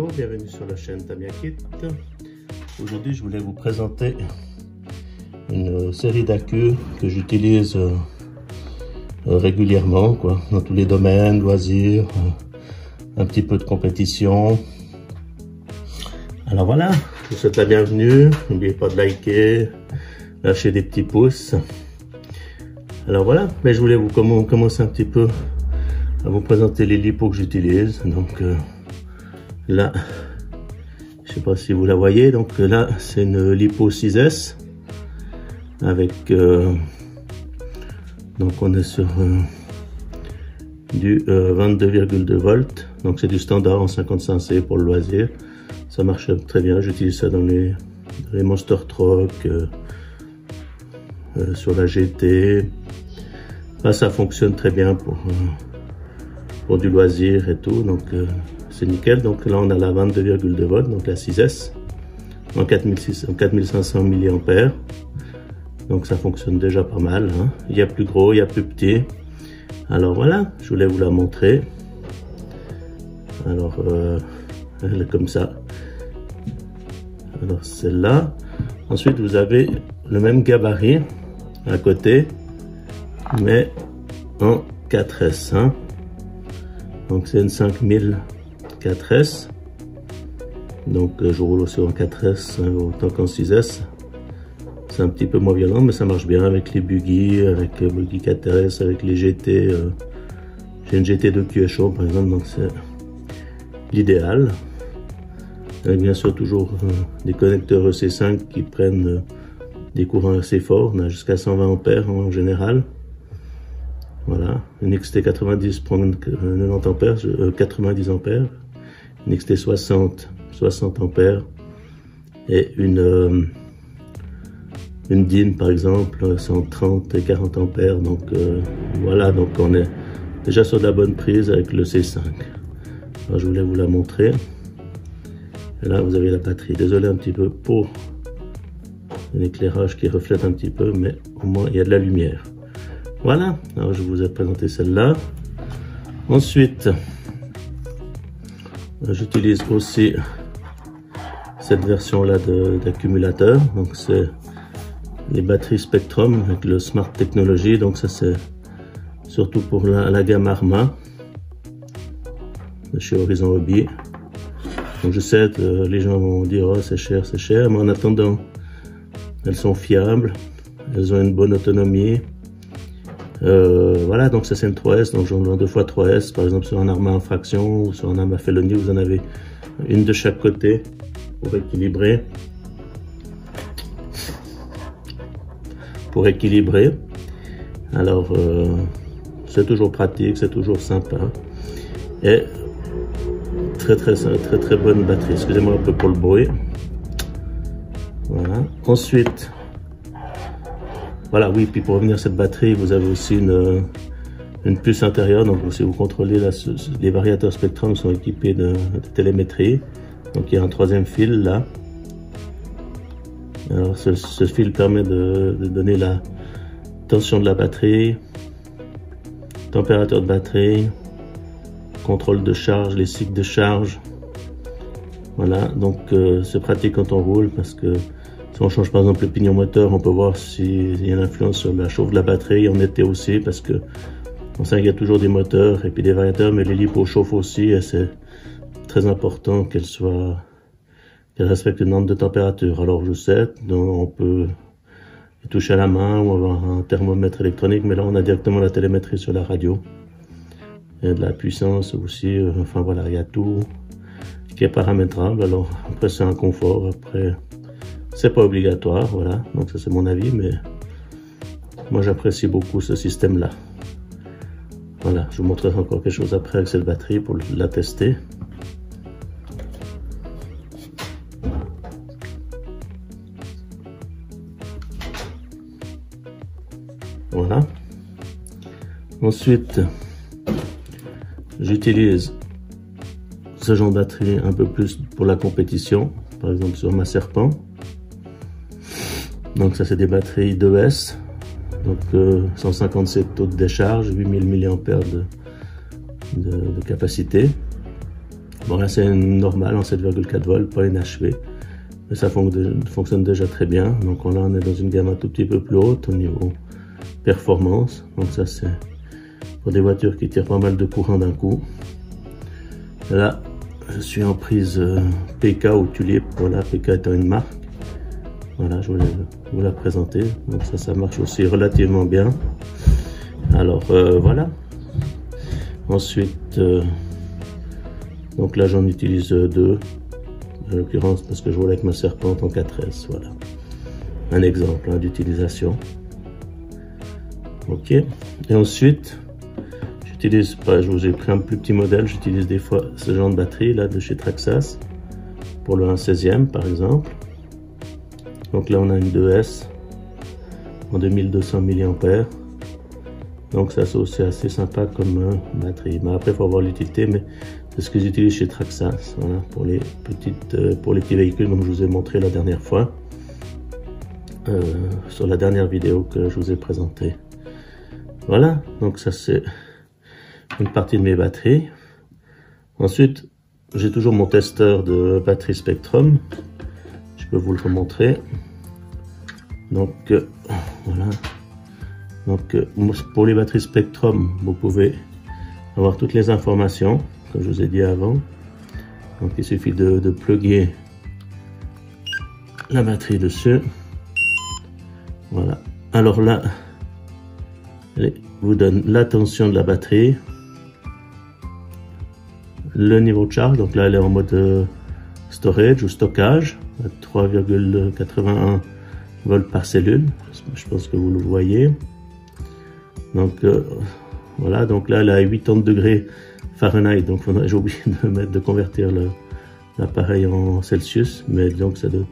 Bonjour, bienvenue sur la chaîne Tamiya-Kit. Aujourd'hui, je voulais vous présenter une série d'accus que j'utilise régulièrement, dans tous les domaines, loisirs, un petit peu de compétition. Alors voilà, je vous souhaite la bienvenue. N'oubliez pas de liker, lâcher des petits pouces. Alors voilà, mais je voulais vous commencer un petit peu à vous présenter les lipos que j'utilise. Donc là, je sais pas si vous la voyez, donc là c'est une lipo 6S avec donc on est sur du 22,2 volts, donc c'est du standard en 55C pour le loisir. Ça marche très bien, j'utilise ça dans les Monster Truck, sur la GT. Là ça fonctionne très bien pour du loisir et tout, donc c'est nickel. Donc là on a la 22,2 volts, donc la 6S en 4500 mAh, donc ça fonctionne déjà pas mal, hein. Il y a plus gros, il y a plus petit. Alors voilà, je voulais vous la montrer. Alors elle est comme ça. Alors celle-là, ensuite vous avez le même gabarit à côté mais en 4S, hein. Donc c'est une 5000 4S, donc je roule aussi en 4S autant qu'en 6S. C'est un petit peu moins violent mais ça marche bien avec les buggy, avec buggy 4S, avec les GT. J'ai une GT de QSO par exemple, donc c'est l'idéal. Avec bien sûr toujours des connecteurs EC5 qui prennent des courants assez forts, on a jusqu'à 120 ampères en général. Voilà, une XT90 prend 90 ampères, 90 ampères, une XT60 60 ampères et une DIN par exemple 130 et 40 ampères. Donc voilà, donc on est déjà sur de la bonne prise avec le C5. Alors, je voulais vous la montrer. Et là vous avez la batterie. Désolé un petit peu pour l'éclairage qui reflète un petit peu, mais au moins il y a de la lumière. Voilà, alors je vous ai présenté celle-là. Ensuite, j'utilise aussi cette version-là d'accumulateur. Donc c'est les batteries Spectrum avec le Smart Technology. Donc ça c'est surtout pour la gamme Arma de chez Horizon Hobby. Donc je sais que les gens vont dire oh c'est cher, mais en attendant elles sont fiables, elles ont une bonne autonomie. Voilà, donc ça c'est une 3S, donc j'en ai 2x3S, par exemple sur un Arma Infraction ou sur un Arma Felony, vous en avez une de chaque côté pour équilibrer. Alors c'est toujours pratique, c'est toujours sympa et très bonne batterie. Excusez-moi un peu pour le bruit. Voilà. Ensuite, voilà, oui, puis pour revenir à cette batterie, vous avez aussi une puce intérieure. Donc si vous contrôlez les variateurs Spectrum sont équipés de télémétrie. Donc il y a un troisième fil là. Alors ce fil permet de donner la tension de la batterie, température de batterie, contrôle de charge, les cycles de charge. Voilà, donc c'est pratique quand on roule parce que si on change par exemple le pignon moteur, on peut voir s'il y a une influence sur la chauffe de la batterie en été aussi, parce que on sait qu'il y a toujours des moteurs et puis des variateurs, mais les lipos chauffent aussi et c'est très important qu'elles respectent une norme de température. Alors je sais, on peut les toucher à la main ou avoir un thermomètre électronique, mais là on a directement la télémétrie sur la radio. Il y a de la puissance aussi, enfin voilà, il y a tout qui est paramétrable. Alors après c'est un confort, après c'est pas obligatoire, voilà, donc ça c'est mon avis, mais moi j'apprécie beaucoup ce système là. Voilà, je vous montrerai encore quelque chose après avec cette batterie pour la tester. Voilà. Ensuite, j'utilise ce genre de batterie un peu plus pour la compétition, par exemple sur ma Serpent. Donc ça c'est des batteries 2S, donc 157 taux de décharge, 8000 mAh de capacité. Bon là c'est une normale en 7,4 volts, pas une HV. Mais ça fonctionne déjà très bien. Donc là on est dans une gamme un tout petit peu plus haute au niveau performance. Donc ça c'est pour des voitures qui tirent pas mal de courant d'un coup. Et là je suis en prise PK ou Tulipe. Voilà, PK étant une marque. Voilà, je voulais vous la présenter. Donc ça marche aussi relativement bien. Alors voilà. Ensuite, donc là j'en utilise deux. En l'occurrence parce que je roule avec ma Serpente en 4S. Voilà. Un exemple d'utilisation. Ok. Et ensuite, j'utilise pas. Je vous ai pris un plus petit modèle. J'utilise des fois ce genre de batterie là de chez Traxxas pour le 1/16e par exemple. Donc là on a une 2S en 2200 mAh. Donc ça c'est aussi assez sympa comme batterie. Mais après il faut avoir l'utilité, mais c'est ce que j'utilise chez Traxxas. Voilà, pour les petits véhicules comme je vous ai montré la dernière fois. Sur la dernière vidéo que je vous ai présentée. Voilà, donc ça c'est une partie de mes batteries. Ensuite, j'ai toujours mon testeur de batterie Spectrum. Je peux vous le remontrer. Donc voilà. Donc pour les batteries Spectrum, vous pouvez avoir toutes les informations, comme je vous ai dit avant. Donc il suffit de plugger la batterie dessus. Voilà. Alors là, elle vous donne la tension de la batterie, le niveau de charge. Donc là, elle est en mode storage ou stockage, à 3,81 volts par cellule. Je pense que vous le voyez. Donc voilà. Donc là, elle est à 80 degrés Fahrenheit. Donc j'ai oublié de convertir l'appareil en Celsius, mais donc ça donne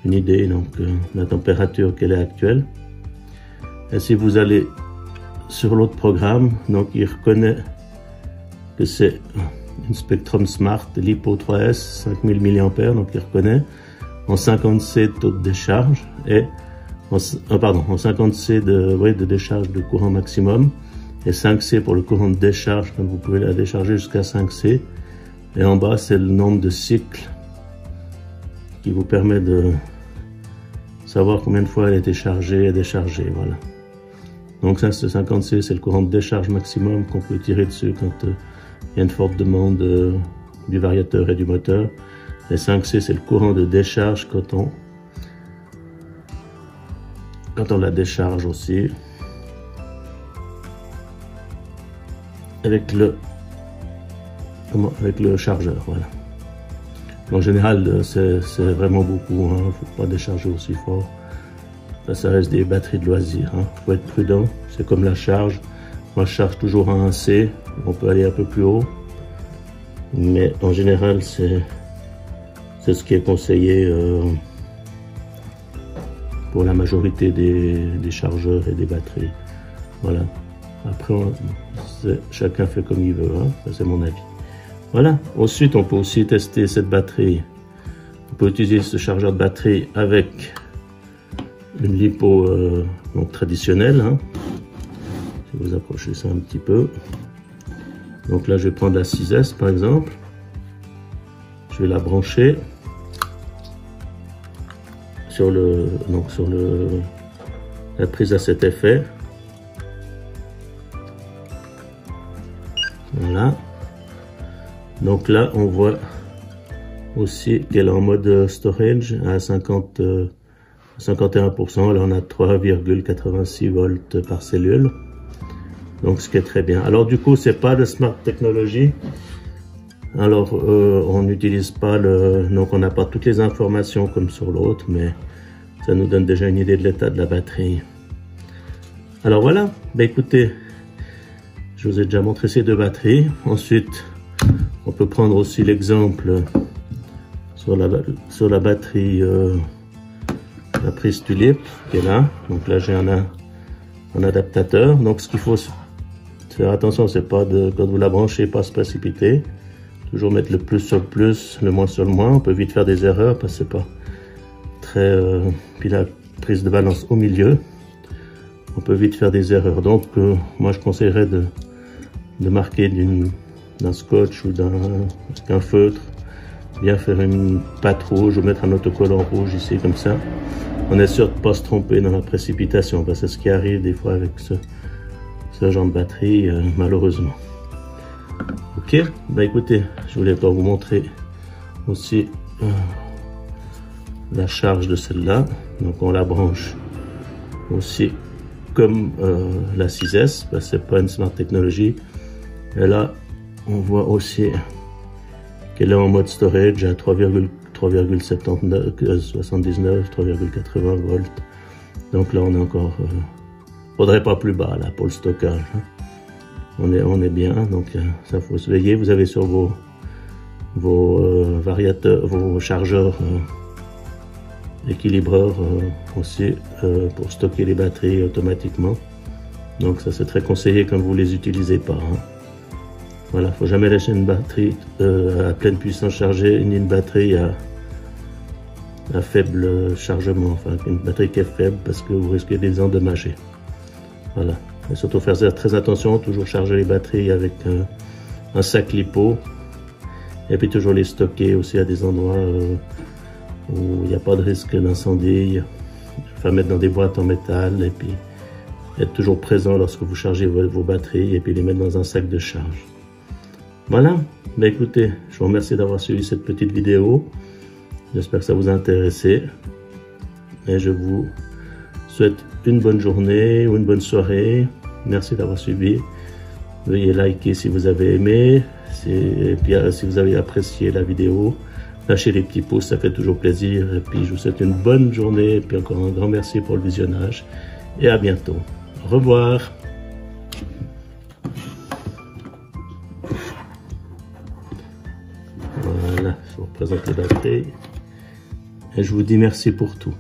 une idée donc la température qu'elle est actuelle. Et si vous allez sur l'autre programme, donc il reconnaît que c'est une Spectrum Smart LiPo 3S 5000 mAh, donc il reconnaît en 50C taux de décharge et en 50C de décharge de courant maximum et 5C pour le courant de décharge quand vous pouvez la décharger jusqu'à 5C. Et en bas c'est le nombre de cycles qui vous permet de savoir combien de fois elle a été chargée et déchargée. Voilà. Donc ça, ce 50C, c'est le courant de décharge maximum qu'on peut tirer dessus quand il y a une forte demande du variateur et du moteur. Et 5C, c'est le courant de décharge quand on la décharge aussi. Avec le chargeur, voilà. En général, c'est vraiment beaucoup, hein. Faut pas décharger aussi fort. Ça reste des batteries de loisirs, hein. Faut être prudent. C'est comme la charge. Moi, je charge toujours à 1C. On peut aller un peu plus haut, mais en général, c'est ce qui est conseillé pour la majorité des chargeurs et des batteries. Voilà. Après, chacun fait comme il veut, hein. Ça, c'est mon avis. Voilà. Ensuite, on peut aussi tester cette batterie. On peut utiliser ce chargeur de batterie avec une LiPo donc traditionnelle, hein. Si vous approchez ça un petit peu. Donc là, je vais prendre la 6S par exemple. Je vais la brancher sur la prise à cet effet. Voilà. Donc là, on voit aussi qu'elle est en mode storage à 51%. Là, on a 3,86 volts par cellule. Donc, ce qui est très bien. Alors, du coup, c'est pas de Smart Technology. Alors, on n'utilise pas donc on n'a pas toutes les informations comme sur l'autre, mais ça nous donne déjà une idée de l'état de la batterie. Alors voilà. Ben écoutez, je vous ai déjà montré ces deux batteries. Ensuite, on peut prendre aussi l'exemple sur la batterie, la prise Tulipe qui est là. Donc là, j'ai un adaptateur. Donc, ce qu'il faut faire attention, c'est pas quand vous la branchez, pas se précipiter. Toujours mettre le plus sur le plus, le moins sur le moins. On peut vite faire des erreurs parce que c'est pas très. Puis la prise de balance au milieu, on peut vite faire des erreurs. Donc, moi, je conseillerais de marquer d'un scotch ou d'un feutre, bien faire une pâte rouge ou mettre un autocollant rouge ici comme ça. On est sûr de ne pas se tromper dans la précipitation, parce que c'est ce qui arrive des fois avec ce genre de batterie, malheureusement. Ok, bah écoutez, je voulais pas vous montrer aussi la charge de celle-là. Donc on la branche aussi comme la 6S, parce que c'est pas une Smart Technology. Et là, on voit aussi qu'elle est en mode storage à 3,79, 3,80 volts. Donc là, on est encore, faudrait pas plus bas là pour le stockage. Hein. On est bien, donc ça faut se veiller. Vous avez sur vos variateurs, vos chargeurs équilibreurs aussi pour stocker les batteries automatiquement. Donc ça c'est très conseillé quand vous les utilisez pas. Hein. Voilà, faut jamais lâcher une batterie à pleine puissance chargée ni une batterie à faible chargement, enfin une batterie qui est faible, parce que vous risquez de les endommager. Voilà, et surtout faire très attention, toujours charger les batteries avec un sac lipo, et puis toujours les stocker aussi à des endroits où il n'y a pas de risque d'incendie, enfin mettre dans des boîtes en métal, et puis être toujours présent lorsque vous chargez vos batteries, et puis les mettre dans un sac de charge. Voilà, ben écoutez, je vous remercie d'avoir suivi cette petite vidéo. J'espère que ça vous a intéressé. Et je vous souhaite une bonne journée ou une bonne soirée. Merci d'avoir suivi. Veuillez liker si vous avez aimé. Et puis si vous avez apprécié la vidéo, lâchez les petits pouces, ça fait toujours plaisir. Et puis je vous souhaite une bonne journée. Et puis encore un grand merci pour le visionnage. Et à bientôt. Au revoir. Voilà, je vous représente les batteries. Et je vous dis merci pour tout.